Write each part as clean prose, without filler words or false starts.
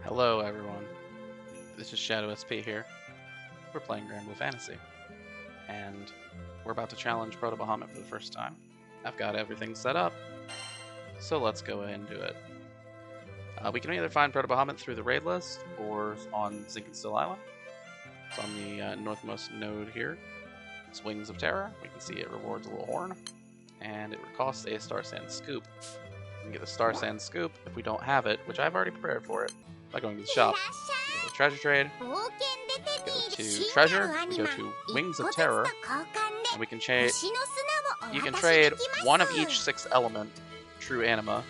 Hello everyone, this is Shadow SP here. We're playing Granblue Fantasy, and we're about to challenge Proto Bahamut for the first time. I've got everything set up, so let's go ahead and do it. We can either find Proto Bahamut through the raid list, or on Zinc and Still Island. It's on the northmost node here. It's Wings of Terror. We can see it rewards a little horn, and it costs a Star Sand Scoop. We can get the Star Sand Scoop if we don't have it, which I've already prepared for it, by going to the shop. Go to Treasure Trade, go to Treasure, we go to Wings of Terror, and we can trade. You can trade one of each 6 element true anima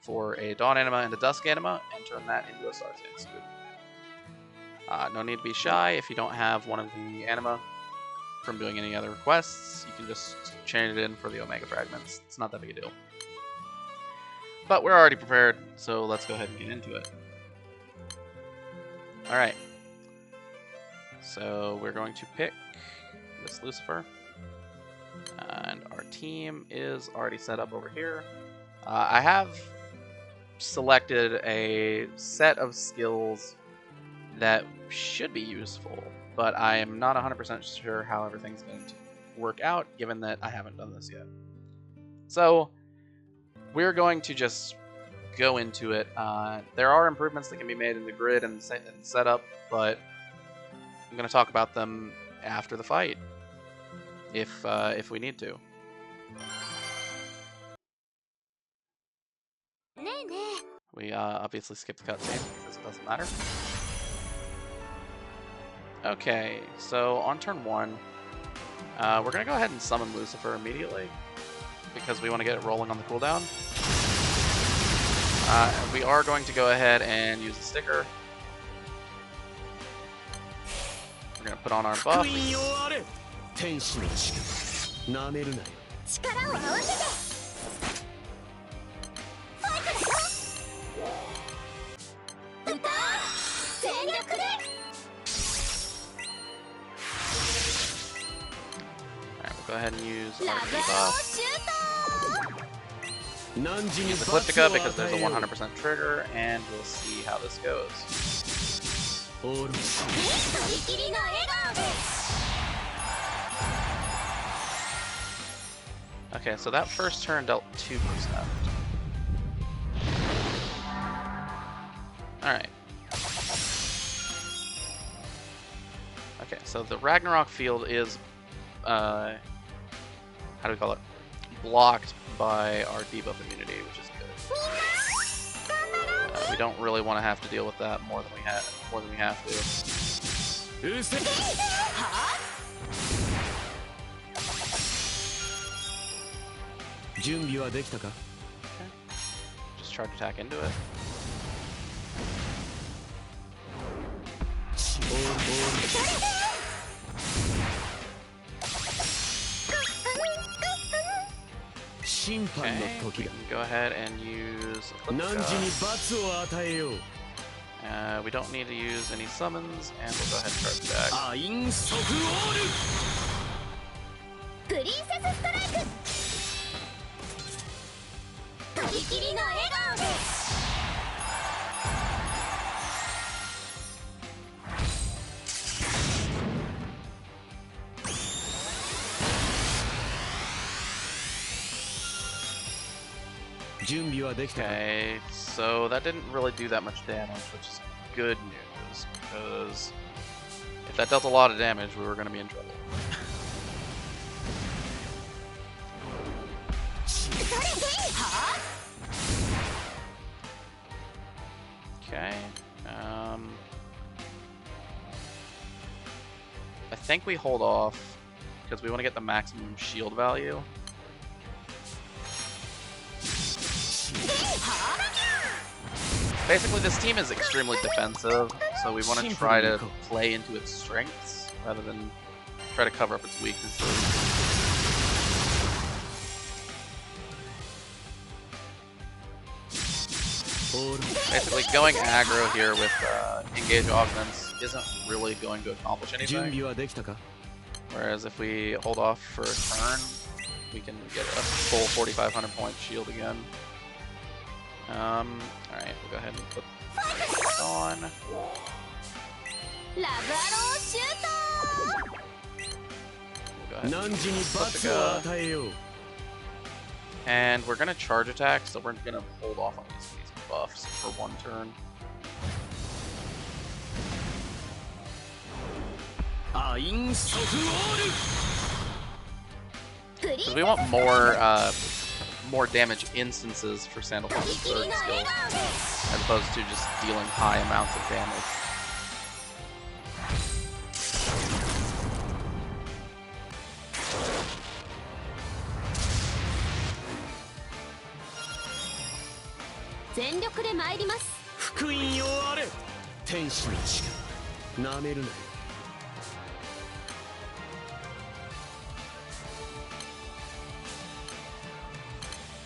for a Dawn anima and a Dusk anima, and turn that into a Star Sand Scoop. No need to be shy if you don't have one of the anima from doing any other quests. You can just chain it in for the Omega Fragments. It's not that big a deal. But we're already prepared, so let's go ahead and get into it. Alright. So we're going to pick this Lucifer. And our team is already set up over here. I have selected a set of skills that should be useful, but I am not 100% sure how everything's going to work out, given that I haven't done this yet. So we're going to just go into it. There are improvements that can be made in the grid and setup, but I'm going to talk about them after the fight, if we need to. We obviously skipped the cutscene because it doesn't matter. Okay, so on turn 1, we're going to go ahead and summon Lucifer immediately, because we want to get it rolling on the cooldown. We are going to go ahead and use the sticker. We're going to put on our buff. Alright, we'll go ahead and use our debuff. Use the Ecliptica because there's a 100% trigger, and we'll see how this goes. Okay, so that first turn dealt 2%. Alright. Okay, so the Ragnarok field is, how do we call it? Blocked by our debuff immunity, which is good. We don't really want to have to deal with that more than we have to. Okay. Just charge attack into it. Okay, we can go ahead and use Ecliptica. We don't need to use any summons, and we'll go ahead and charge back. Okay, so that didn't really do that much damage, which is good news, because if that dealt a lot of damage, we were going to be in trouble. Okay, I think we hold off, because we want to get the maximum shield value. Basically, this team is extremely defensive, so we want to try to play into its strengths rather than try to cover up its weaknesses. Basically, going aggro here with engage augments isn't really going to accomplish anything. Whereas if we hold off for a turn, we can get a full 4,500 point shield again. Alright, we'll go ahead and put back on. We'll go ahead and flip the gun. And we're gonna charge attack, so we're gonna hold off on these buffs for one turn. Because we want more damage instances for Sandalwood's third skill, as opposed to just dealing high amounts of damage.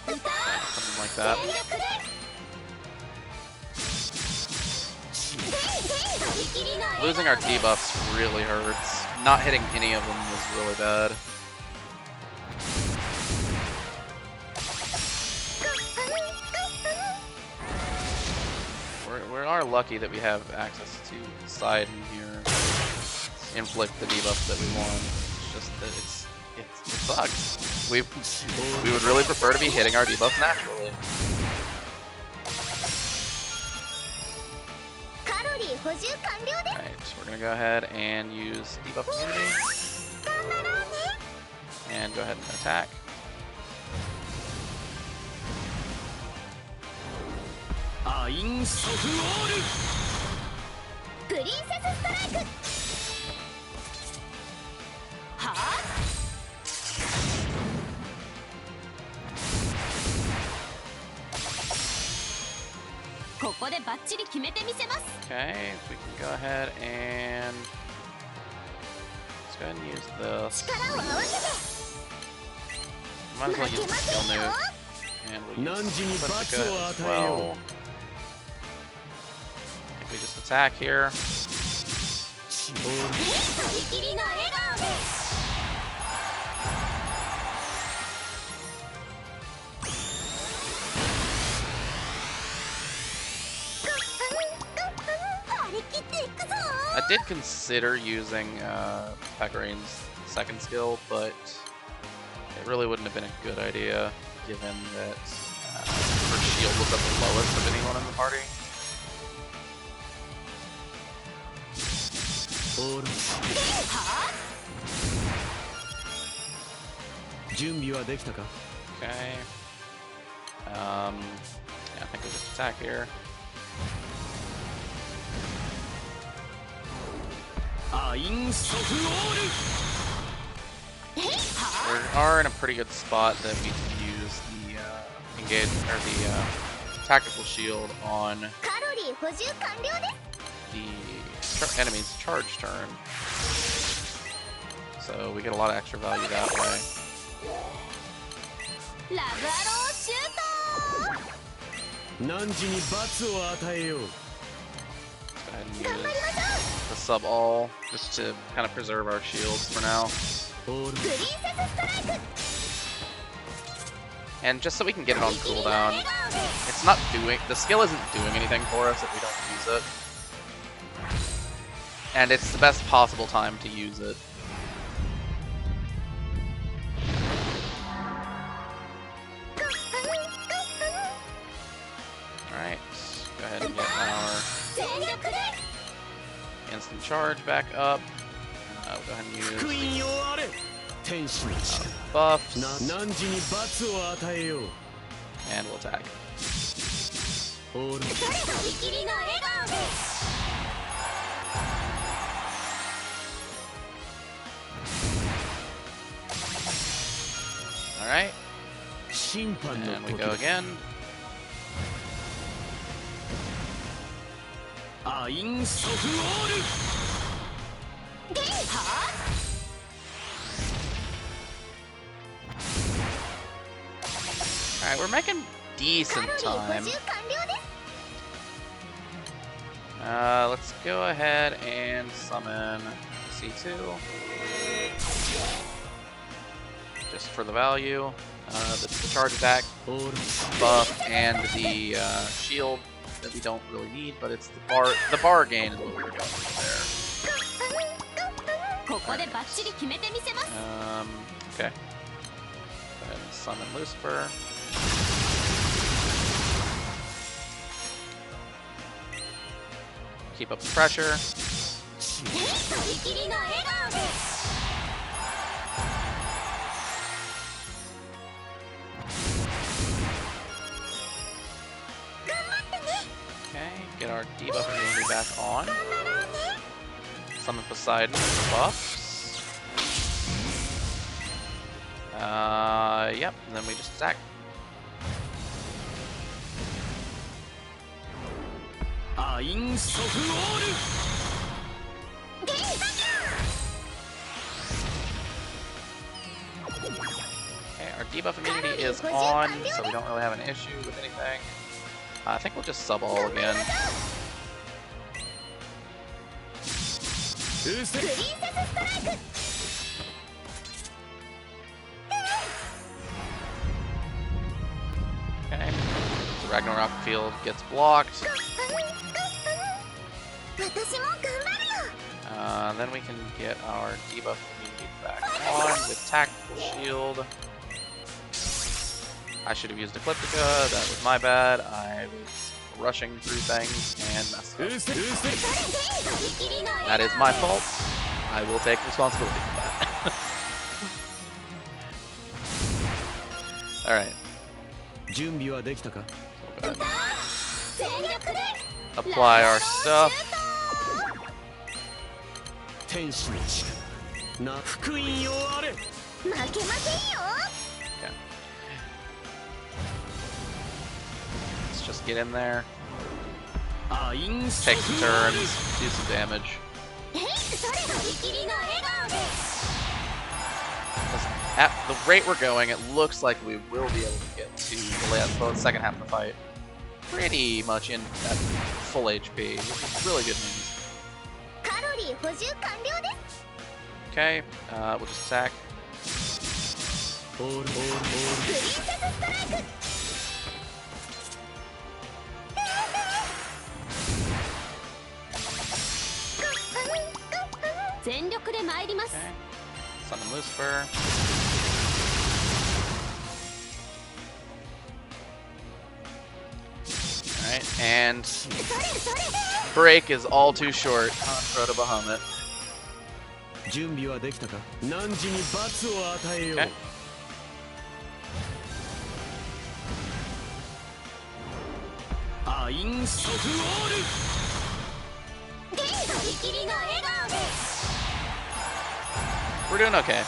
Something like that. Losing our debuffs really hurts. Not hitting any of them was really bad. We are lucky that we have access to side in here. Inflict the debuffs that we want. It's just that it sucks. We would really prefer to be hitting our debuffs naturally. Alright, we're gonna go ahead and use debuff immunity. And go ahead and attack. Okay, if we can go ahead and let's go ahead and use this. Might as well use the skill nuke. And we'll use Flipstica as well. I think we just attack here. I did consider using Pekarine's second skill, but it really wouldn't have been a good idea given that her shield was at the lowest of anyone in the party. Okay. Yeah, I think we just attack here. We are in a pretty good spot that we can use the engage or the tactical shield on the enemy's charge turn, so we get a lot of extra value that way. Let's go ahead and use the sub all just to kind of preserve our shields for now. And just so we can get it on cooldown. It's not doing, the skill isn't doing anything for us if we don't use it. And it's the best possible time to use it. Alright, go ahead and get our instant charge back up. We'll go ahead and use buffs. And we'll attack. Alright. And we go again. Alright, we're making decent time. Let's go ahead and summon C2. Just for the value. That's the charge attack buff and the shield that we don't really need, but it's the bar gain is what we're going with there. Okay. Go ahead and summon Lucifer. Keep up the pressure. Okay, get our debuff immunity back on. Summon Poseidon for buffs. Yep, and then we just attack. Okay, our debuff immunity is on, so we don't really have an issue with anything. I think we'll just sub all again. Okay, so Ragnarok field gets blocked. Then we can get our debuff immunity back on with Tactical Shield. I should have used Ecliptica, that was my bad. I was rushing through things and messed up. That is my fault. I will take responsibility for that. Alright. So go ahead. Apply our stuff. Okay. Let's just get in there. Take some turns, do some damage. At the rate we're going, it looks like we will be able to get to the second half of the fight pretty much in at full HP, which is really good news. Okay, we'll just attack. Okay. Summon Lucifer. Alright, and break is all too short on Proto Bahamut. Okay. We're doing okay.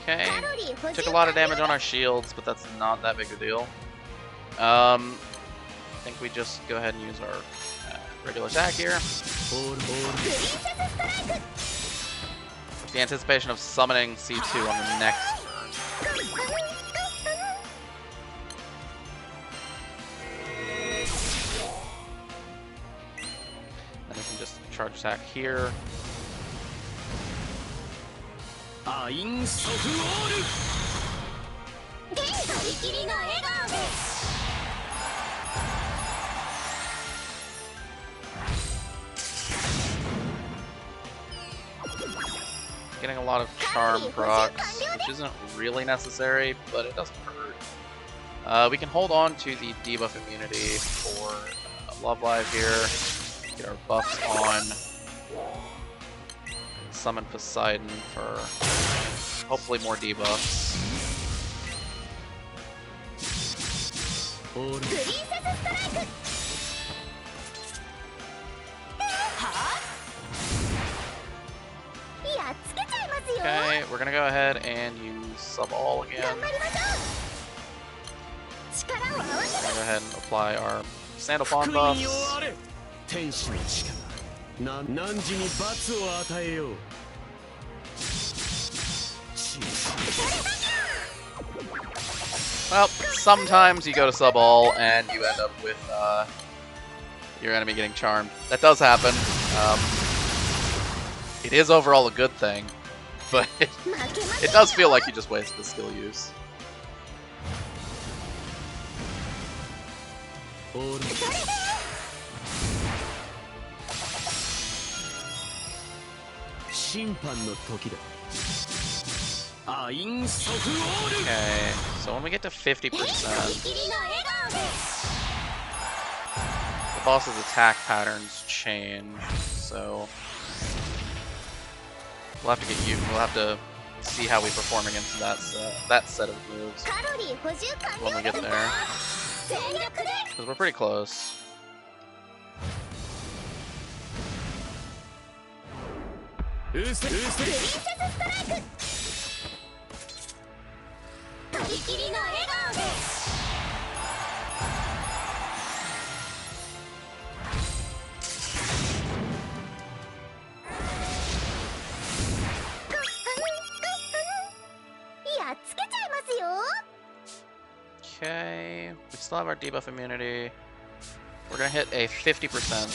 Okay, took a lot of damage on our shields, but that's not that big a deal. I think we just go ahead and use our regular attack here. With the anticipation of summoning C2 on the next turn. Then we can just charge attack here. Getting a lot of charm procs, which isn't really necessary, but it doesn't hurt. We can hold on to the debuff immunity for Love Live here. Get our buffs on. Summon Poseidon for hopefully more debuffs. Okay, we're gonna go ahead and use sub all again. We're gonna go ahead and apply our Sandalphon buffs. Well, sometimes you go to sub all and you end up with your enemy getting charmed. That does happen. It is overall a good thing, but it does feel like you just wasted skill use. Okay, so when we get to 50%, the boss's attack patterns change, so we'll have to get you. We'll have to see how we perform against that set of moves when we get there, because we're pretty close. Okay, we still have our debuff immunity. We're gonna hit a 50%.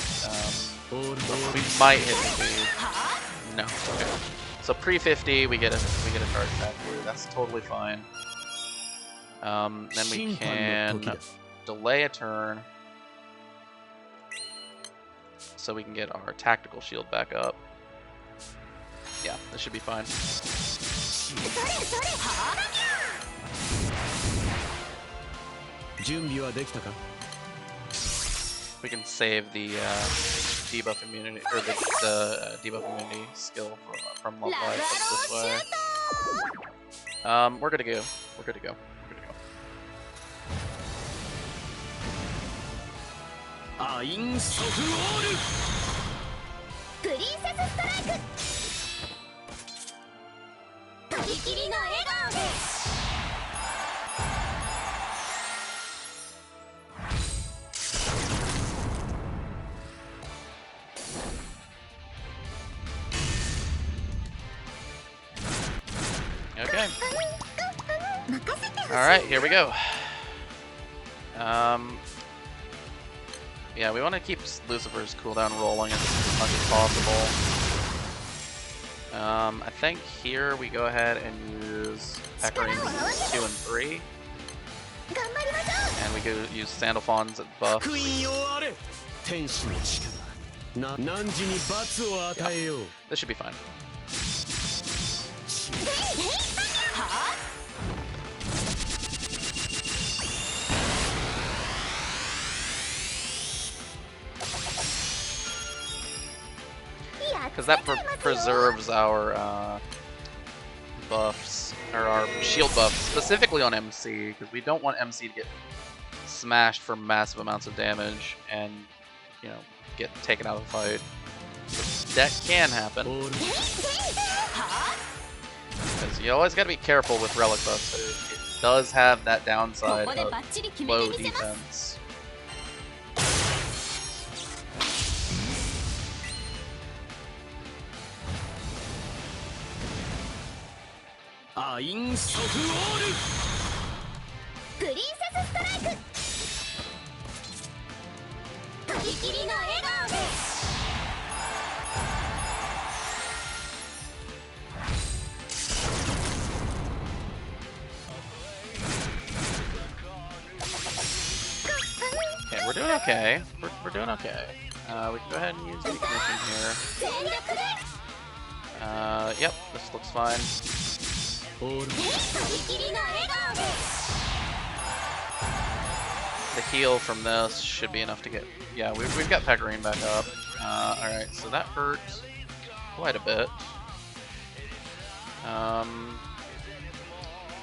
We might hit 50. No. Okay. So pre-50, we get a charge back here. That's totally fine. Then we can delay a turn, so we can get our tactical shield back up. Yeah, this should be fine. We can save the debuff immunity, or the debuff immunity skill from Love Life this way. We're good to go. We're good to go. We're good to Okay. Alright, here we go. Yeah, we want to keep Lucifer's cooldown rolling as much as possible. I think here we go ahead and use Peckerings 2 and 3. And we go use Sandalphon's buff. Yeah. This should be fine. Because that preserves our buffs, or our shield buffs, specifically on MC, because we don't want MC to get smashed for massive amounts of damage and, you know, get taken out of the fight. So that can happen. Because you always got to be careful with relic buffs. It does have that downside of low defense. Okay, we're doing okay. We're doing okay. We can go ahead and use the ignition here. Yep, this looks fine. The heal from this should be enough to get... Yeah, we've got Pecorine back up. Alright, so that hurt quite a bit.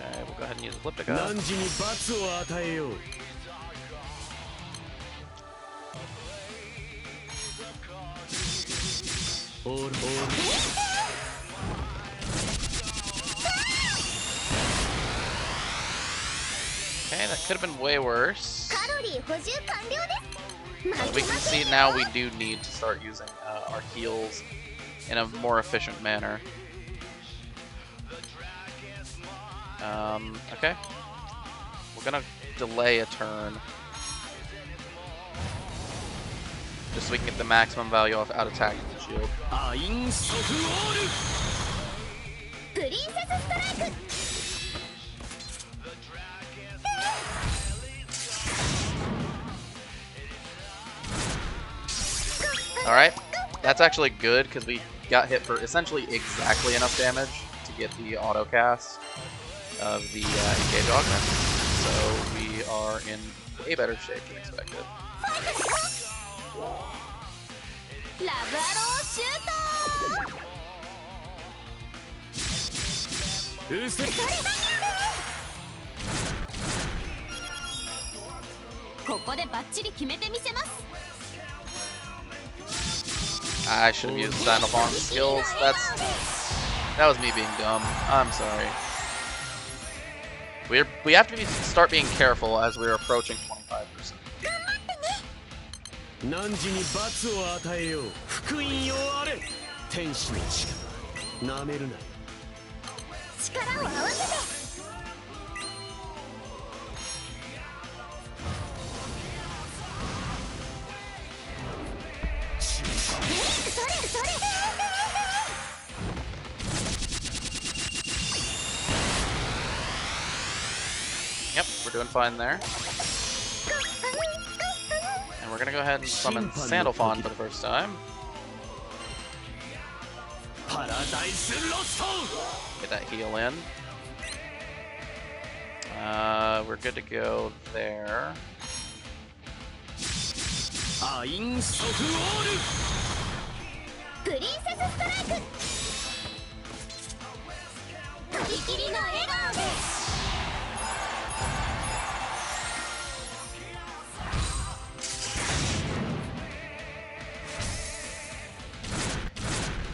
Okay, we'll go ahead and use Elliptica. Okay, that could have been way worse. As we can see now, we do need to start using our heals in a more efficient manner. Okay. We're gonna delay a turn, just so we can get the maximum value out of tactical shield. Alright, that's actually good because we got hit for essentially exactly enough damage to get the auto cast of the engage augment. So we are in way better shape than expected. I should have used Sandalphon's skills. That was me being dumb. I'm sorry. We have to start being careful as we're approaching 25%. Yep, we're doing fine there. And we're gonna go ahead and summon Sandalphon for the first time. Get that heal in. We're good to go there.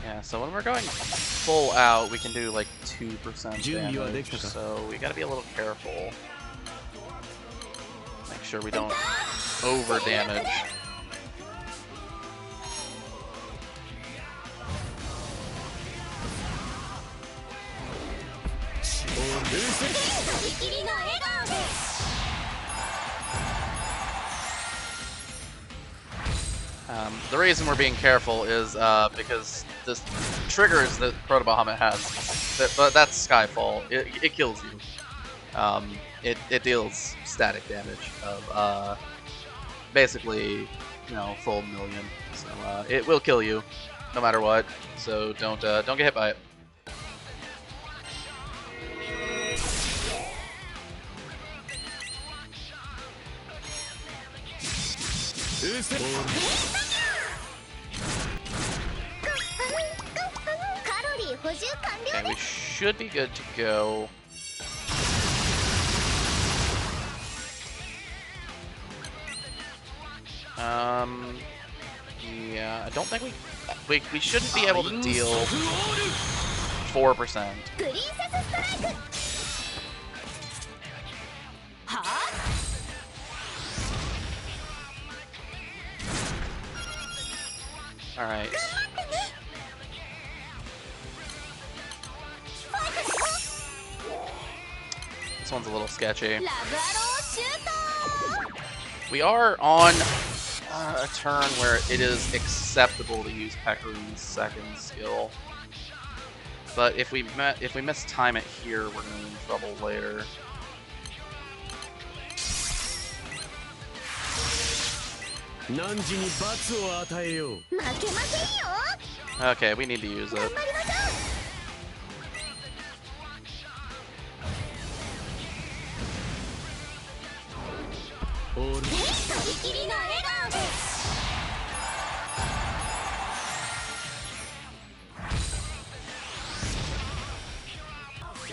Yeah, so when we're going full out, we can do like 2% damage, so we gotta be a little careful. Make sure we don't over damage. The reason we're being careful is because the triggers that Proto Bahamut has, that's Skyfall. It kills you. It deals static damage of basically, full million. So it will kill you, no matter what. So don't get hit by it. Okay, we should be good to go. Yeah, I don't think we shouldn't be able to deal 4%. All right. This one's a little sketchy. We are on a turn where it is acceptable to use Pekkarin's second skill, but if we mistime it here, we're gonna be in trouble later. Okay, we need to use it.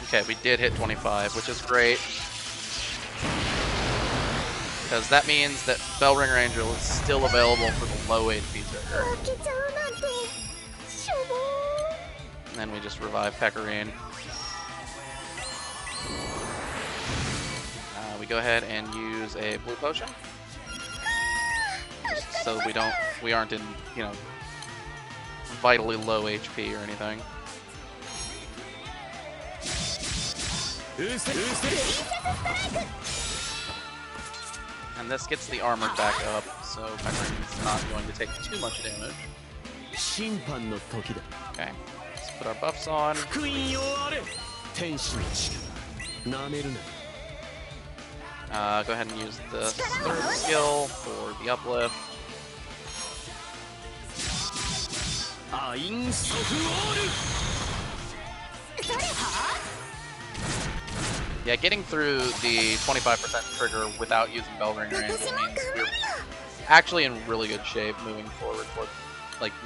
Okay, we did hit 25, which is great. Because that means that Bellringer Angel is still available for the low HP trigger. And then we just revive Pekkarin. We go ahead and use a blue potion. Just so we aren't in, vitally low HP or anything. And this gets the armor back up, so Pekkarin's not going to take too much damage. Okay, let's put our buffs on. Go ahead and use the third skill for the uplift. Yeah, getting through the 25% trigger without using Bellringer means we're actually in really good shape moving forward toward,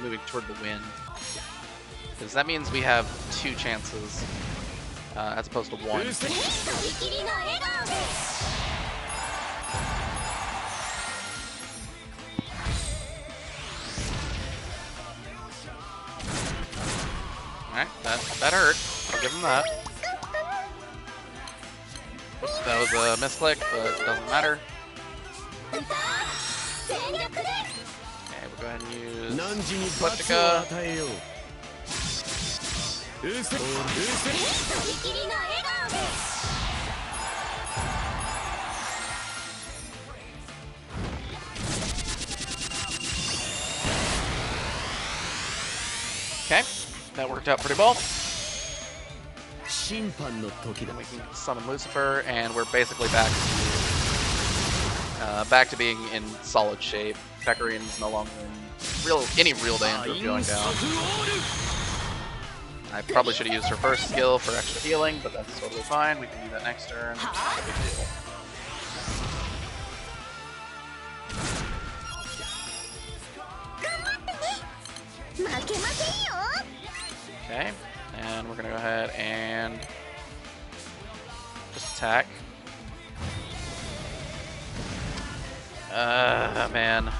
moving toward the win. Because that means we have 2 chances as opposed to 1. Alright, that hurt. I'll give him that. That was a misclick, but it doesn't matter. Okay, we'll go ahead and use Ecliptica. Okay, that worked out pretty well. And we can summon Lucifer, and we're basically back to being in solid shape. Pekarine's no longer in any real danger of going down. I probably should have used her first skill for extra healing, but that's totally fine. We can do that next turn. Not a big deal. Okay, and we're gonna go ahead and just attack. Man.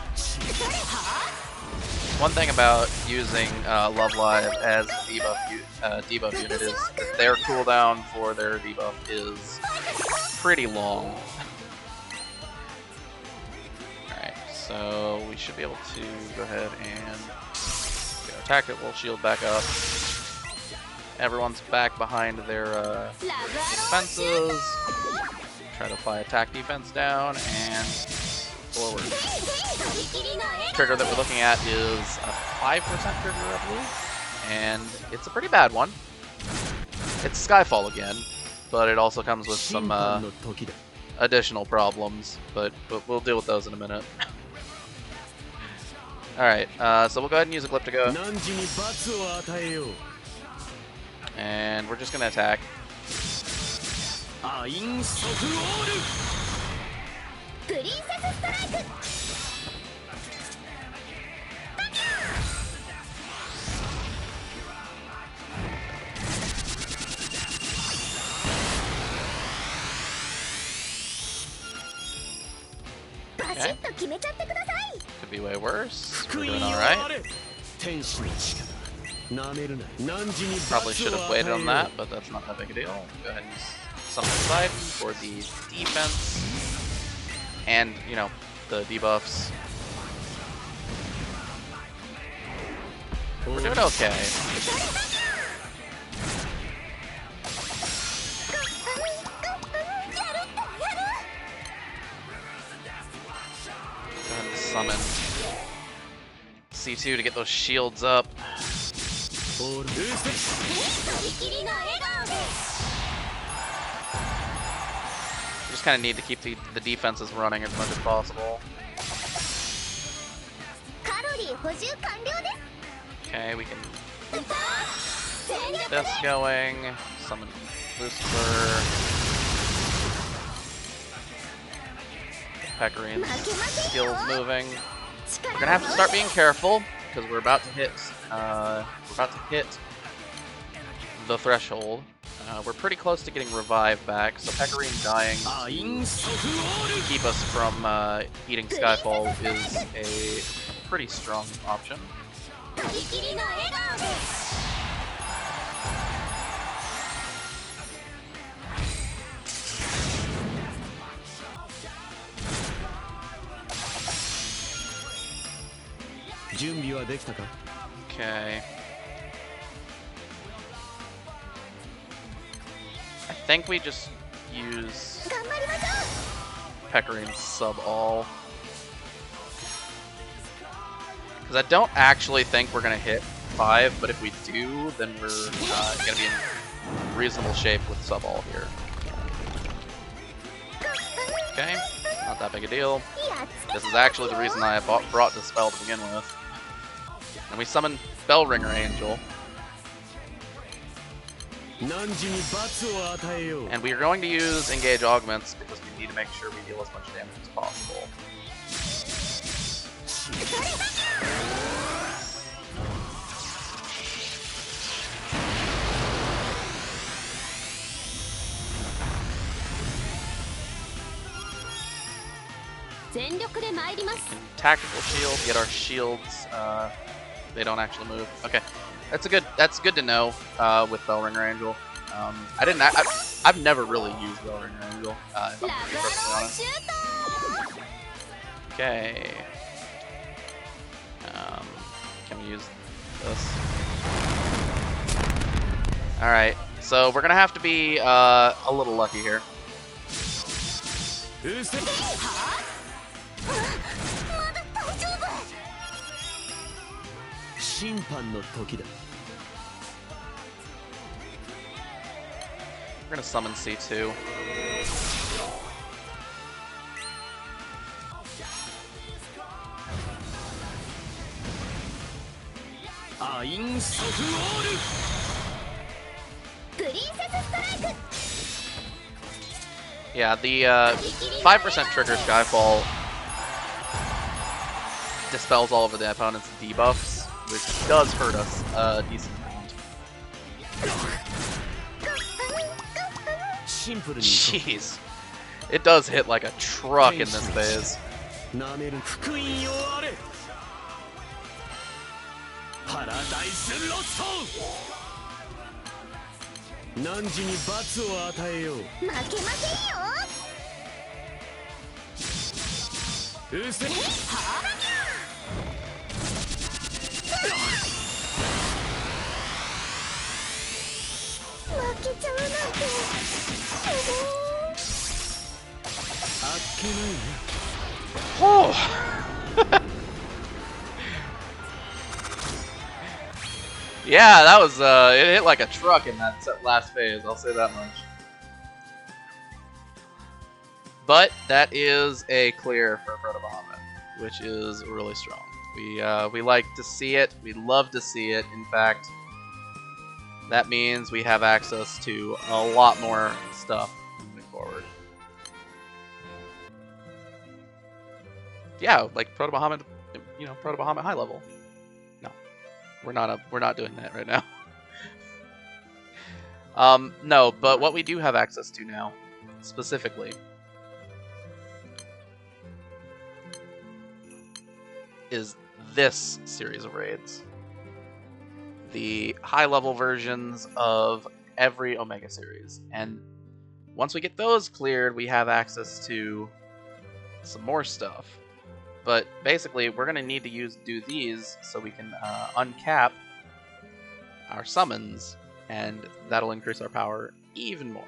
One thing about using Love Live as debuff unit is that their cooldown for their debuff is pretty long. Alright, so we should be able to go ahead and get our tactical shield back up. Everyone's back behind their defenses. Try to apply attack defense down and forward. The trigger that we're looking at is a 5% trigger, I believe, and it's a pretty bad one. It's Skyfall again, but it also comes with some additional problems, but we'll deal with those in a minute. Alright, so we'll go ahead and use Ecliptica. And we're just going to attack. Okay. Could be way worse. We're doing alright. Probably should have waited on that, but that's not that big a deal. Go ahead and summon Poseidon for the defense. And, you know, the debuffs. We're doing okay. Go ahead and summon C2 to get those shields up. Just kind of need to keep the defenses running as much as possible. Okay, we can get this going. Summon Lucifer. Pekarine's skills moving. We're gonna have to start being careful because we're about to hit the threshold. We're pretty close to getting revived back, so Pekarine dying to keep us from eating Skyfall is a pretty strong option. Okay. I think we just use Pekarine's sub all. Because I don't actually think we're going to hit 5, but if we do, then we're going to be in reasonable shape with sub-all here. Okay, not that big a deal. This is actually the reason I brought this spell to begin with. And we summon Bellringer Angel. And we are going to use Engage Augments because we need to make sure we deal as much damage as possible. Tactical shield, get our shields. They don't actually move. Okay, that's good to know with Bellringer Angel. I've never really used Bellringer Angel. If I'm to be perfectly honest. Okay. Can we use this? All right. So we're gonna have to be a little lucky here. We're gonna summon C2. Yeah, the 5% trigger Skyfall dispels all of the opponent's debuffs, which does hurt us a decent amount. Jeez. It does hit like a truck in this phase. Oh. Yeah, that was it hit like a truck in that last phase, I'll say that much. But that is a clear for Proto Bahamut, which is really strong. We like to see it. We love to see it. In fact, that means we have access to a lot more stuff moving forward. Yeah, like Proto Bahamut, you know, Proto Bahamut high level. No, we're not doing that right now. No, but what we do have access to now, specifically, is this series of raids. The high-level versions of every Omega series. And once we get those cleared, we have access to some more stuff. But basically, we're going to need to do these so we can uncap our summons, and that'll increase our power even more.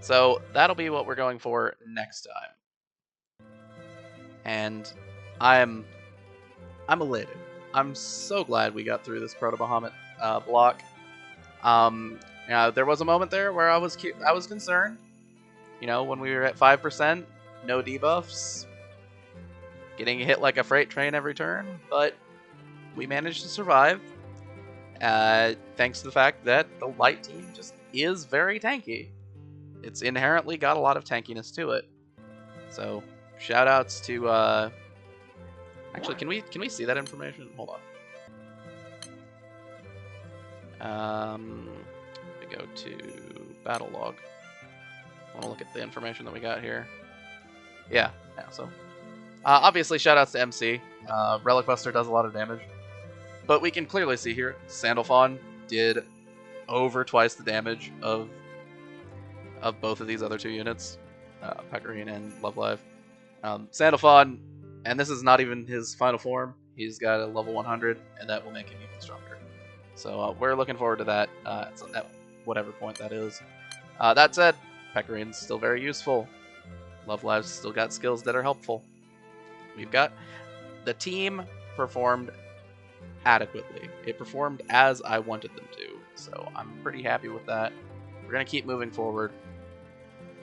So that'll be what we're going for next time. And I'm elated. I'm so glad we got through this Proto Bahamut block. There was a moment there where I was concerned. You know, when we were at 5%, no debuffs, getting hit like a freight train every turn, but we managed to survive. Thanks to the fact that the light team just is very tanky. It's inherently got a lot of tankiness to it. So, shoutouts to actually, can we see that information? Hold on. We go to battle log. I want to look at the information that we got here. Yeah. So, obviously, shoutouts to MC. Relic Buster does a lot of damage, but we can clearly see here Sandalphon did over twice the damage of both of these other two units, Pecorine and Love Live. Sandalphon. And this is not even his final form. He's got a level 100, and that will make him even stronger. So we're looking forward to that at whatever point that is. That said, Pecorine's still very useful. Love Live's still got skills that are helpful. We've got the team performed adequately. It performed as I wanted them to, so I'm pretty happy with that. We're gonna keep moving forward,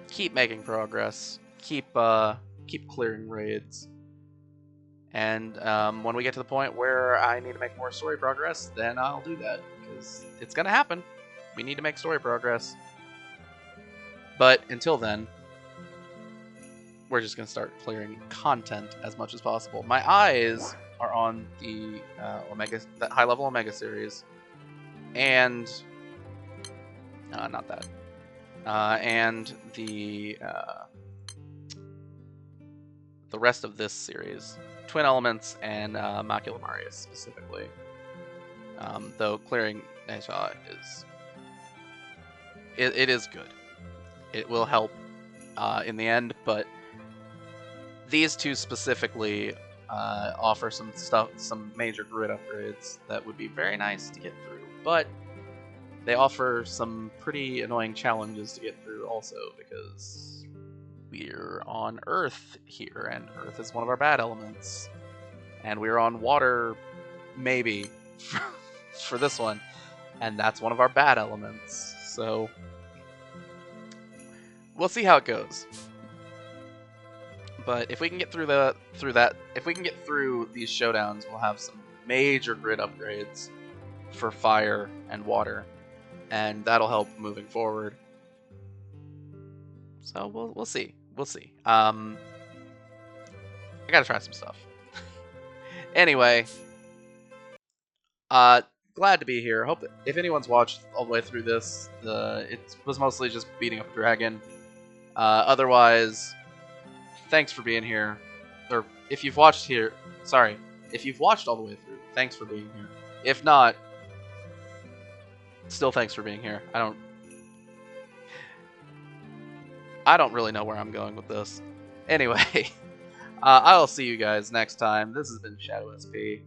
keep making progress, keep clearing raids, and when we get to the point where I need to make more story progress, then I'll do that, because it's gonna happen. We need to make story progress. But until then, we're just gonna start clearing content as much as possible. My eyes are on the that high level Omega series, and not that, and the rest of this series, Twin Elements and Macula Marius specifically. Though clearing Esha is it is good. It will help in the end, but these two specifically offer some major grid upgrades that would be very nice to get through, but they offer some pretty annoying challenges to get through also, because we're on Earth here, and Earth is one of our bad elements, and we're on water, maybe, for this one, and that's one of our bad elements, so we'll see how it goes. But if we can get through if we can get through these showdowns, we'll have some major grid upgrades for fire and water, and that'll help moving forward. So we'll see. We'll see. I gotta try some stuff. Anyway, glad to be here. Hope that if anyone's watched all the way through this, it was mostly just beating up a dragon. Otherwise, thanks for being here. Or if you've watched here, sorry, if you've watched all the way through, thanks for being here. If not, still thanks for being here. I don't really know where I'm going with this. Anyway, I'll see you guys next time. This has been Shadow SP,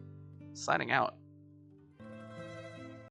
signing out.